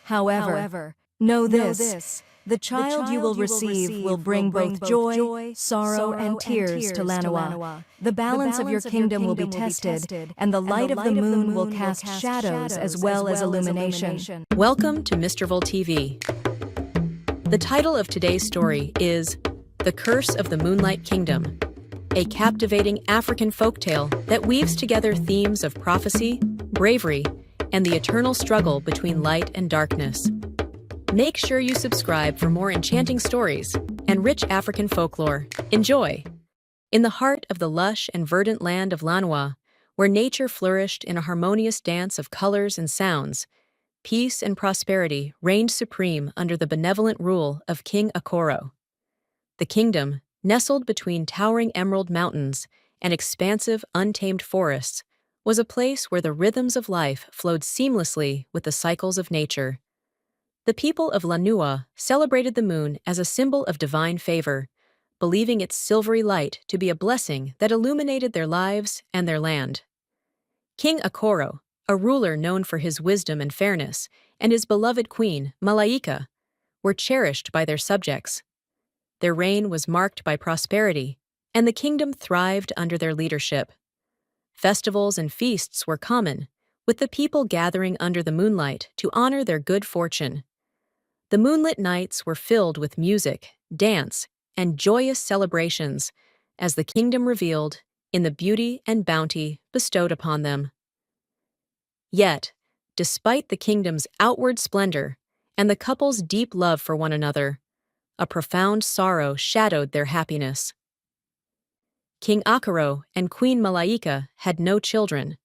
However, know this, the child you will receive will bring both joy, sorrow, and tears to Lanois. The balance of your kingdom will be tested, and the light of the moon will cast shadows as well as illumination. Welcome to Misterville TV. The title of today's story is The Curse of the Moonlight Kingdom, a captivating African folktale that weaves together themes of prophecy, bravery, and the eternal struggle between light and darkness. Make sure you subscribe for more enchanting stories and rich African folklore. Enjoy! In the heart of the lush and verdant land of Lanois, where nature flourished in a harmonious dance of colors and sounds, peace and prosperity reigned supreme under the benevolent rule of King Akoro. The kingdom, nestled between towering emerald mountains and expansive, untamed forests, was a place where the rhythms of life flowed seamlessly with the cycles of nature. The people of Lanois celebrated the moon as a symbol of divine favor, believing its silvery light to be a blessing that illuminated their lives and their land. King Akoro, a ruler known for his wisdom and fairness, and his beloved queen, Malaika, were cherished by their subjects. Their reign was marked by prosperity, and the kingdom thrived under their leadership. Festivals and feasts were common, with the people gathering under the moonlight to honor their good fortune. The moonlit nights were filled with music, dance, and joyous celebrations as the kingdom reveled in the beauty and bounty bestowed upon them. Yet, despite the kingdom's outward splendor and the couple's deep love for one another, a profound sorrow shadowed their happiness. King Akoro and Queen Malaika had no children.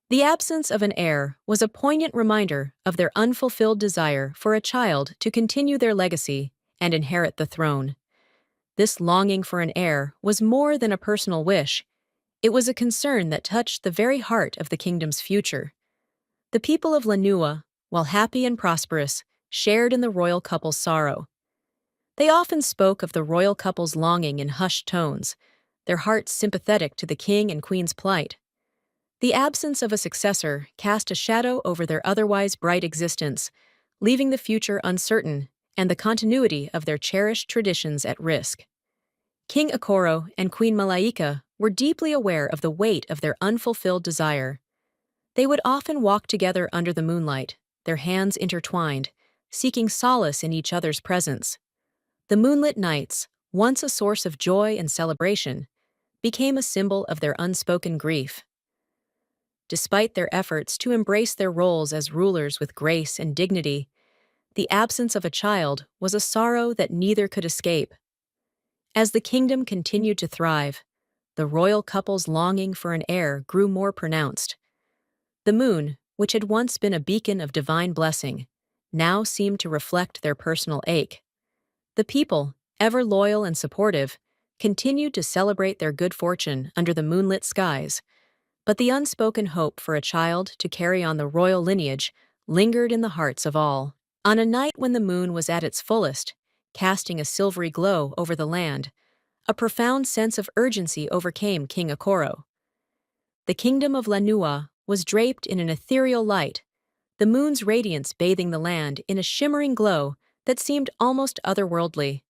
The absence of an heir was a poignant reminder of their unfulfilled desire for a child to continue their legacy and inherit the throne. This longing for an heir was more than a personal wish. It was a concern that touched the very heart of the kingdom's future. The people of Lanois, while happy and prosperous, shared in the royal couple's sorrow. They often spoke of the royal couple's longing in hushed tones, their hearts sympathetic to the king and queen's plight. The absence of a successor cast a shadow over their otherwise bright existence, leaving the future uncertain and the continuity of their cherished traditions at risk. King Akoro and Queen Malaika were deeply aware of the weight of their unfulfilled desire. They would often walk together under the moonlight, their hands intertwined, seeking solace in each other's presence. The moonlit nights, once a source of joy and celebration, became a symbol of their unspoken grief. Despite their efforts to embrace their roles as rulers with grace and dignity, the absence of a child was a sorrow that neither could escape. As the kingdom continued to thrive, the royal couple's longing for an heir grew more pronounced. The moon, which had once been a beacon of divine blessing, now seemed to reflect their personal ache. The people, ever loyal and supportive, continued to celebrate their good fortune under the moonlit skies, but the unspoken hope for a child to carry on the royal lineage lingered in the hearts of all. On a night when the moon was at its fullest, casting a silvery glow over the land, a profound sense of urgency overcame King Akoro. The kingdom of Lanois was draped in an ethereal light, the moon's radiance bathing the land in a shimmering glow that seemed almost otherworldly.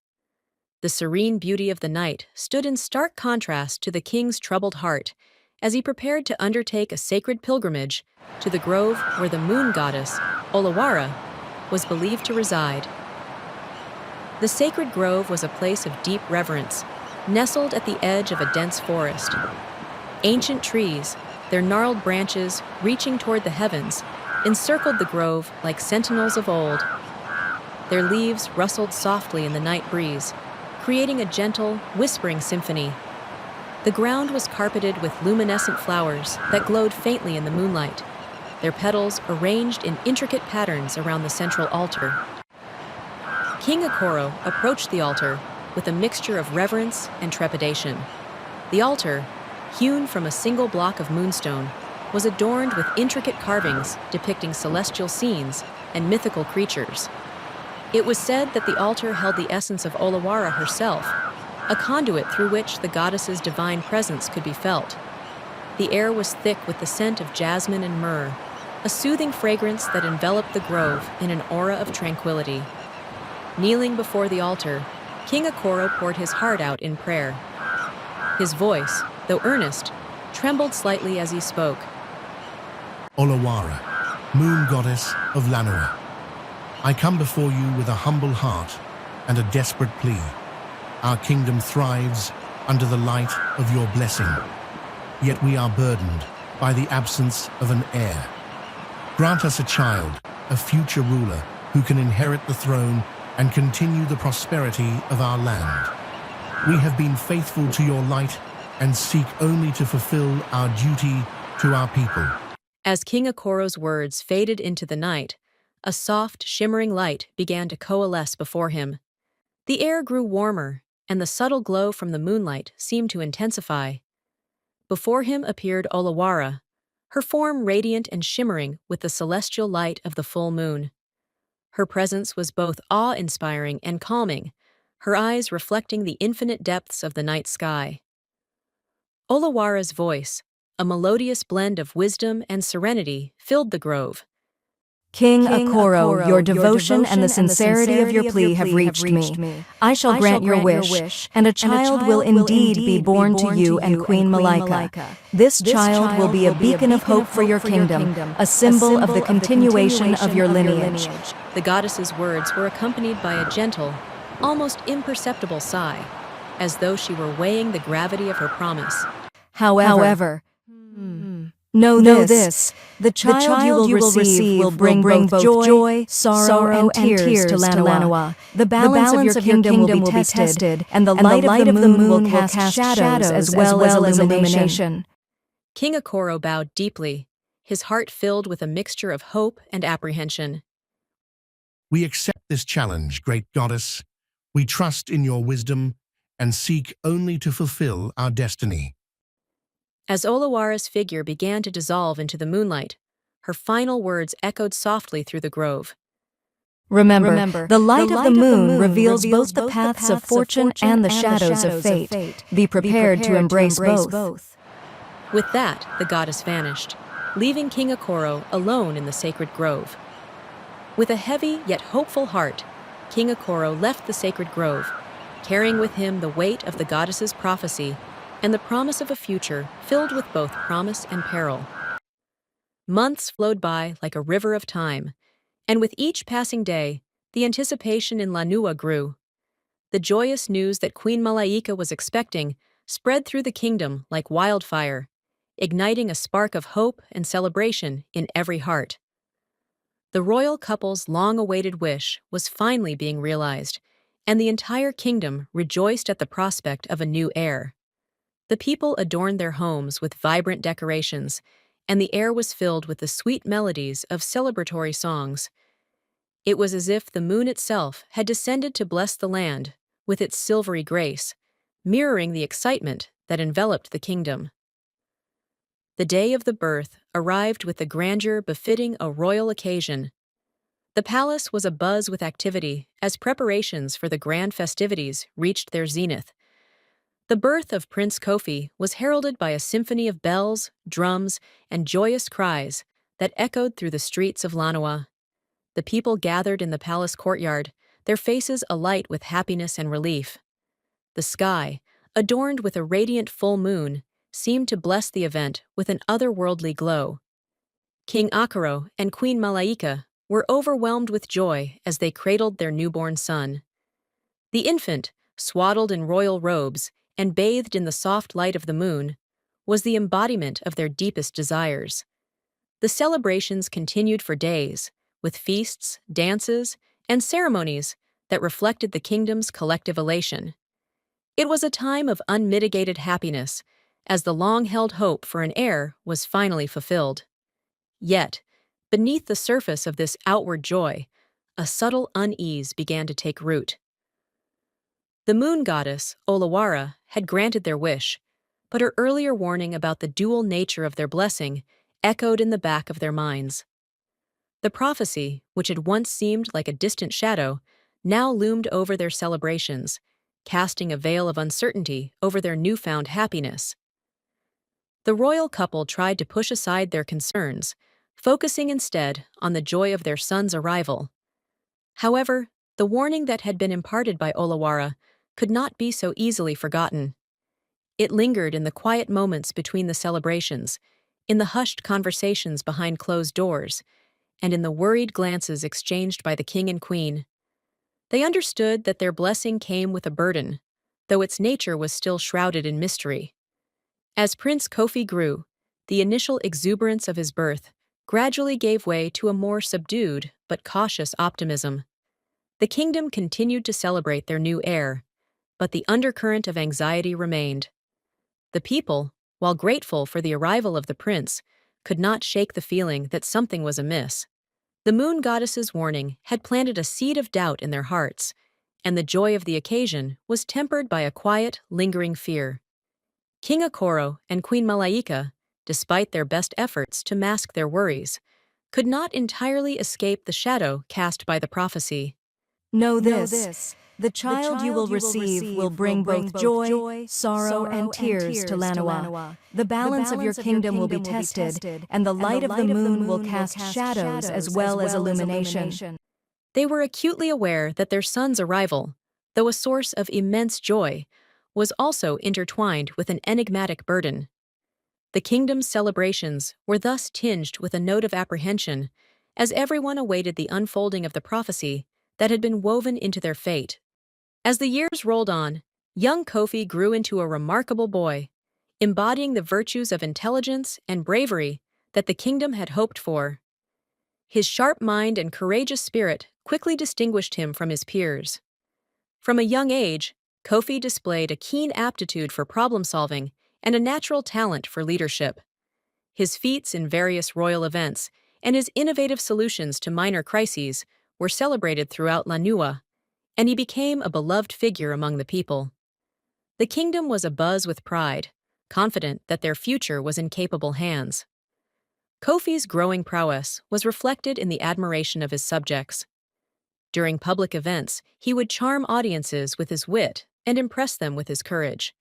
The serene beauty of the night stood in stark contrast to the king's troubled heart as he prepared to undertake a sacred pilgrimage to the grove where the moon goddess, Olawara, was believed to reside. The sacred grove was a place of deep reverence, nestled at the edge of a dense forest. Ancient trees, their gnarled branches reaching toward the heavens, encircled the grove like sentinels of old. Their leaves rustled softly in the night breeze, creating a gentle, whispering symphony. The ground was carpeted with luminescent flowers that glowed faintly in the moonlight, their petals arranged in intricate patterns around the central altar. King Akoro approached the altar with a mixture of reverence and trepidation. The altar, hewn from a single block of moonstone, was adorned with intricate carvings depicting celestial scenes and mythical creatures. It was said that the altar held the essence of Olawara herself, a conduit through which the goddess's divine presence could be felt. The air was thick with the scent of jasmine and myrrh, a soothing fragrance that enveloped the grove in an aura of tranquility. Kneeling before the altar, King Akoro poured his heart out in prayer. His voice, though earnest, trembled slightly as he spoke. Olawara, moon goddess of Lanua, I come before you with a humble heart and a desperate plea. Our kingdom thrives under the light of your blessing, yet we are burdened by the absence of an heir. Grant us a child, a future ruler, who can inherit the throne and continue the prosperity of our land. We have been faithful to your light and seek only to fulfill our duty to our people. As King Akoro's words faded into the night, a soft, shimmering light began to coalesce before him. The air grew warmer, and the subtle glow from the moonlight seemed to intensify. Before him appeared Olawara, her form radiant and shimmering with the celestial light of the full moon. Her presence was both awe-inspiring and calming, her eyes reflecting the infinite depths of the night sky. Olawara's voice, a melodious blend of wisdom and serenity, filled the grove. King Akoro, your devotion and the sincerity of your plea have reached me. I shall grant your wish, and a child will indeed be born to you and Queen Malaika. This child will be a beacon of hope for your kingdom, a symbol of the continuation of your lineage. The goddess's words were accompanied by a gentle, almost imperceptible sigh, as though she were weighing the gravity of her promise. However, know this, the child you will receive will bring both joy, sorrow, and tears to Lanua. The balance of your kingdom will be tested, and the light of the moon will cast shadows as well as illumination. King Akoro bowed deeply, his heart filled with a mixture of hope and apprehension. We accept this challenge, great goddess. We trust in your wisdom and seek only to fulfill our destiny. As Olawara's figure began to dissolve into the moonlight, her final words echoed softly through the grove. Remember, the light of the moon reveals both the paths of fortune and the shadows of fate. Be prepared to embrace both. With that, the goddess vanished, leaving King Akoro alone in the sacred grove. With a heavy yet hopeful heart, King Akoro left the sacred grove, carrying with him the weight of the goddess's prophecy and the promise of a future filled with both promise and peril. Months flowed by like a river of time, and with each passing day, the anticipation in Lanua grew. The joyous news that Queen Malaika was expecting spread through the kingdom like wildfire, igniting a spark of hope and celebration in every heart. The royal couple's long-awaited wish was finally being realized, and the entire kingdom rejoiced at the prospect of a new heir. The people adorned their homes with vibrant decorations, and the air was filled with the sweet melodies of celebratory songs. It was as if the moon itself had descended to bless the land with its silvery grace, mirroring the excitement that enveloped the kingdom. The day of the birth arrived with the grandeur befitting a royal occasion. The palace was abuzz with activity as preparations for the grand festivities reached their zenith. The birth of Prince Kofi was heralded by a symphony of bells, drums, and joyous cries that echoed through the streets of Lanua. The people gathered in the palace courtyard, their faces alight with happiness and relief. The sky, adorned with a radiant full moon, seemed to bless the event with an otherworldly glow. King Akoro and Queen Malaika were overwhelmed with joy as they cradled their newborn son. The infant, swaddled in royal robes and bathed in the soft light of the moon, was the embodiment of their deepest desires. The celebrations continued for days, with feasts, dances, and ceremonies that reflected the kingdom's collective elation. It was a time of unmitigated happiness, as the long-held hope for an heir was finally fulfilled. Yet, beneath the surface of this outward joy, a subtle unease began to take root. The moon goddess, Olawara, had granted their wish, but her earlier warning about the dual nature of their blessing echoed in the back of their minds. The prophecy, which had once seemed like a distant shadow, now loomed over their celebrations, casting a veil of uncertainty over their newfound happiness. The royal couple tried to push aside their concerns, focusing instead on the joy of their son's arrival. However, the warning that had been imparted by Olawara could not be so easily forgotten. It lingered in the quiet moments between the celebrations, in the hushed conversations behind closed doors, and in the worried glances exchanged by the king and queen. They understood that their blessing came with a burden, though its nature was still shrouded in mystery. As Prince Kofi grew, the initial exuberance of his birth gradually gave way to a more subdued but cautious optimism. The kingdom continued to celebrate their new heir, but the undercurrent of anxiety remained. The people, while grateful for the arrival of the prince, could not shake the feeling that something was amiss. The moon goddess's warning had planted a seed of doubt in their hearts, and the joy of the occasion was tempered by a quiet, lingering fear. King Akoro and Queen Malaika, despite their best efforts to mask their worries, could not entirely escape the shadow cast by the prophecy. Know this, the child you will receive will bring both joy, sorrow, and tears to Lanawa. The balance of your kingdom will be tested, and the light of the moon will cast shadows as well as illumination. They were acutely aware that their son's arrival, though a source of immense joy, was also intertwined with an enigmatic burden. The kingdom's celebrations were thus tinged with a note of apprehension, as everyone awaited the unfolding of the prophecy that had been woven into their fate. As the years rolled on, young Kofi grew into a remarkable boy, embodying the virtues of intelligence and bravery that the kingdom had hoped for. His sharp mind and courageous spirit quickly distinguished him from his peers. From a young age, Kofi displayed a keen aptitude for problem-solving and a natural talent for leadership. His feats in various royal events and his innovative solutions to minor crises were celebrated throughout Lanua, and he became a beloved figure among the people. The kingdom was abuzz with pride, confident that their future was in capable hands. Kofi's growing prowess was reflected in the admiration of his subjects. During public events, he would charm audiences with his wit and impress them with his courage.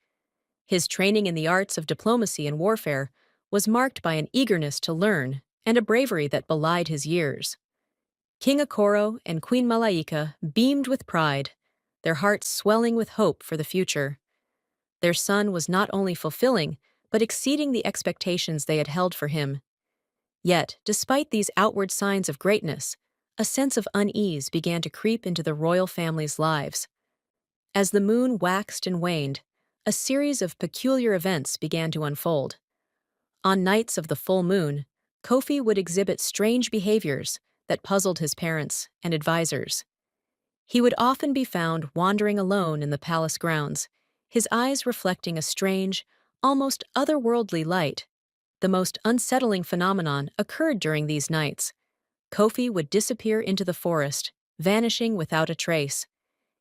His training in the arts of diplomacy and warfare was marked by an eagerness to learn and a bravery that belied his years. King Akoro and Queen Malaika beamed with pride, their hearts swelling with hope for the future. Their son was not only fulfilling, but exceeding the expectations they had held for him. Yet, despite these outward signs of greatness, a sense of unease began to creep into the royal family's lives. As the moon waxed and waned, a series of peculiar events began to unfold. On nights of the full moon, Kofi would exhibit strange behaviors that puzzled his parents and advisors. He would often be found wandering alone in the palace grounds, his eyes reflecting a strange, almost otherworldly light. The most unsettling phenomenon occurred during these nights. Kofi would disappear into the forest, vanishing without a trace.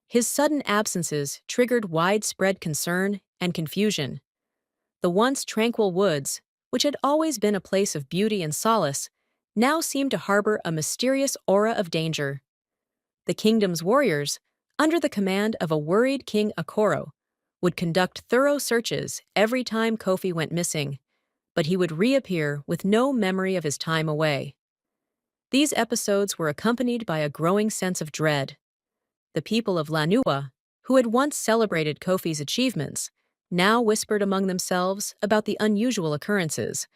His sudden absences triggered widespread concern and confusion. The once tranquil woods, which had always been a place of beauty and solace, now seemed to harbor a mysterious aura of danger. The kingdom's warriors, under the command of a worried King Akoro, would conduct thorough searches every time Kofi went missing, but he would reappear with no memory of his time away. These episodes were accompanied by a growing sense of dread. The people of Lanua, who had once celebrated Kofi's achievements, now whispered among themselves about the unusual occurrences.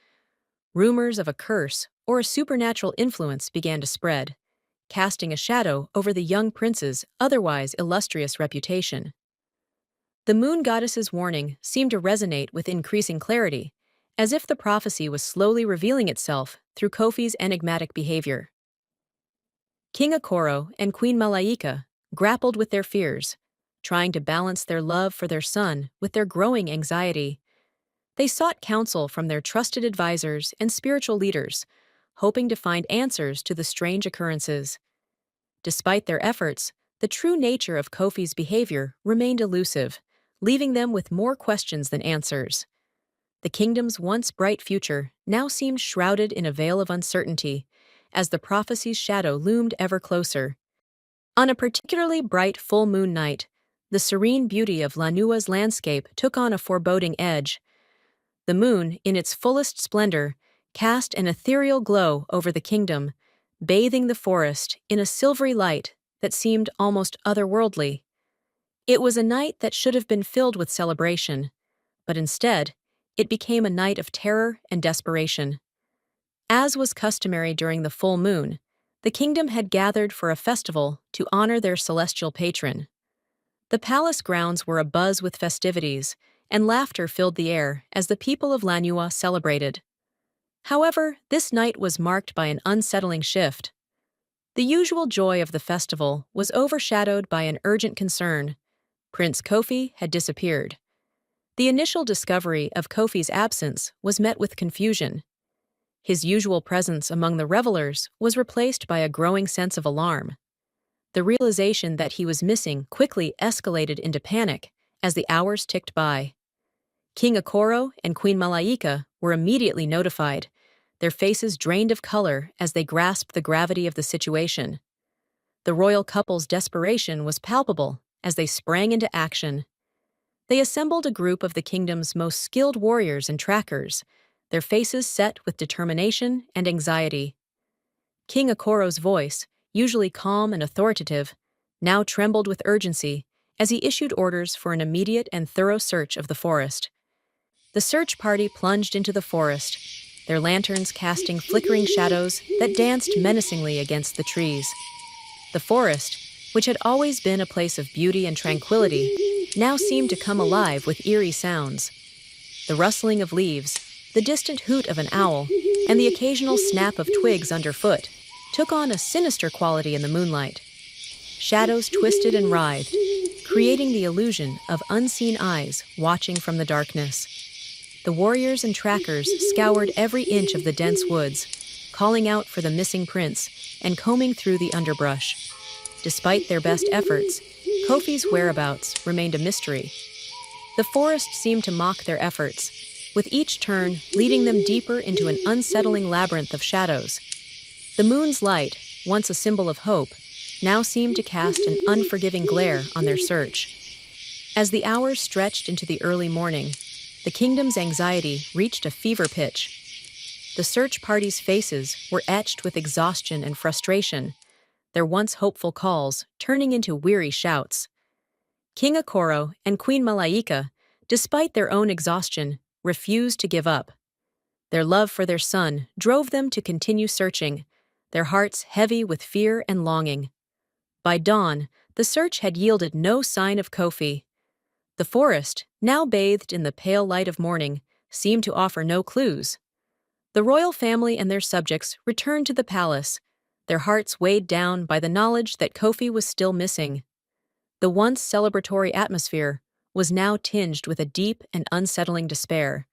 Rumors of a curse or a supernatural influence began to spread, casting a shadow over the young prince's otherwise illustrious reputation. The moon goddess's warning seemed to resonate with increasing clarity, as if the prophecy was slowly revealing itself through Kofi's enigmatic behavior. King Akoro and Queen Malaika grappled with their fears, trying to balance their love for their son with their growing anxiety. They sought counsel from their trusted advisors and spiritual leaders, hoping to find answers to the strange occurrences. Despite their efforts, the true nature of Kofi's behavior remained elusive, leaving them with more questions than answers. The kingdom's once bright future now seemed shrouded in a veil of uncertainty, as the prophecy's shadow loomed ever closer. On a particularly bright full moon night, the serene beauty of Lanua's landscape took on a foreboding edge. The moon, in its fullest splendor, cast an ethereal glow over the kingdom, bathing the forest in a silvery light that seemed almost otherworldly. It was a night that should have been filled with celebration, but instead, it became a night of terror and desperation. As was customary during the full moon, the kingdom had gathered for a festival to honor their celestial patron. The palace grounds were abuzz with festivities, and laughter filled the air as the people of Lanua celebrated. However, this night was marked by an unsettling shift. The usual joy of the festival was overshadowed by an urgent concern. Prince Kofi had disappeared. The initial discovery of Kofi's absence was met with confusion. His usual presence among the revelers was replaced by a growing sense of alarm. The realization that he was missing quickly escalated into panic as the hours ticked by. King Okoro and Queen Malaika were immediately notified, their faces drained of color as they grasped the gravity of the situation. The royal couple's desperation was palpable as they sprang into action. They assembled a group of the kingdom's most skilled warriors and trackers, their faces set with determination and anxiety. King Okoro's voice, usually calm and authoritative, now trembled with urgency as he issued orders for an immediate and thorough search of the forest. The search party plunged into the forest, their lanterns casting flickering shadows that danced menacingly against the trees. The forest, which had always been a place of beauty and tranquility, now seemed to come alive with eerie sounds. The rustling of leaves, the distant hoot of an owl, and the occasional snap of twigs underfoot took on a sinister quality in the moonlight. Shadows twisted and writhed, creating the illusion of unseen eyes watching from the darkness. The warriors and trackers scoured every inch of the dense woods, calling out for the missing prince and combing through the underbrush. Despite their best efforts, Kofi's whereabouts remained a mystery. The forest seemed to mock their efforts, with each turn leading them deeper into an unsettling labyrinth of shadows. The moon's light, once a symbol of hope, now seemed to cast an unforgiving glare on their search. As the hours stretched into the early morning, the kingdom's anxiety reached a fever pitch. The search party's faces were etched with exhaustion and frustration, their once hopeful calls turning into weary shouts. King Okoro and Queen Malaika, despite their own exhaustion, refused to give up. Their love for their son drove them to continue searching, their hearts heavy with fear and longing. By dawn, the search had yielded no sign of Kofi. The forest, now bathed in the pale light of morning, seemed to offer no clues. The royal family and their subjects returned to the palace, their hearts weighed down by the knowledge that Kofi was still missing. The once celebratory atmosphere was now tinged with a deep and unsettling despair.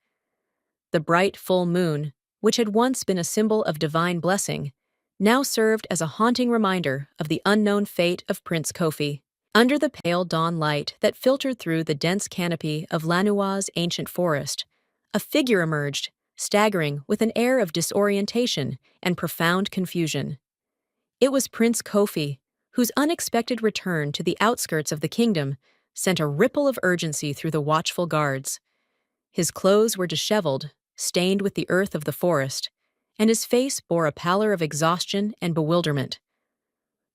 The bright full moon, which had once been a symbol of divine blessing, now served as a haunting reminder of the unknown fate of Prince Kofi. Under the pale dawn light that filtered through the dense canopy of Lanua's ancient forest, a figure emerged, staggering with an air of disorientation and profound confusion. It was Prince Kofi, whose unexpected return to the outskirts of the kingdom sent a ripple of urgency through the watchful guards. His clothes were disheveled, stained with the earth of the forest, and his face bore a pallor of exhaustion and bewilderment.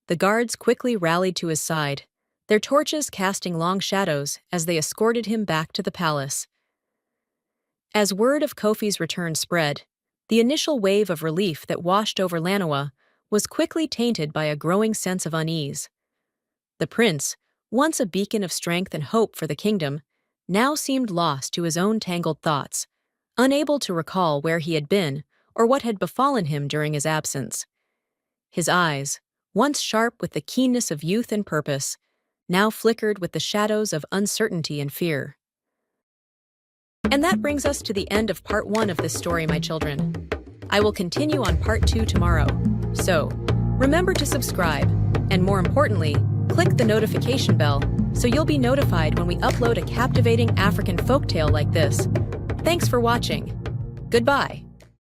The guards quickly rallied to his side, their torches casting long shadows as they escorted him back to the palace. As word of Kofi's return spread, the initial wave of relief that washed over Lanua was quickly tainted by a growing sense of unease. The prince, once a beacon of strength and hope for the kingdom, now seemed lost to his own tangled thoughts, unable to recall where he had been or what had befallen him during his absence. His eyes, once sharp with the keenness of youth and purpose, now flickered with the shadows of uncertainty and fear. And that brings us to the end of part 1 of this story, my children. I will continue on part 2 tomorrow, so remember to subscribe, and more importantly, click the notification bell so you'll be notified when we upload a captivating African folktale like this. Thanks for watching. Goodbye.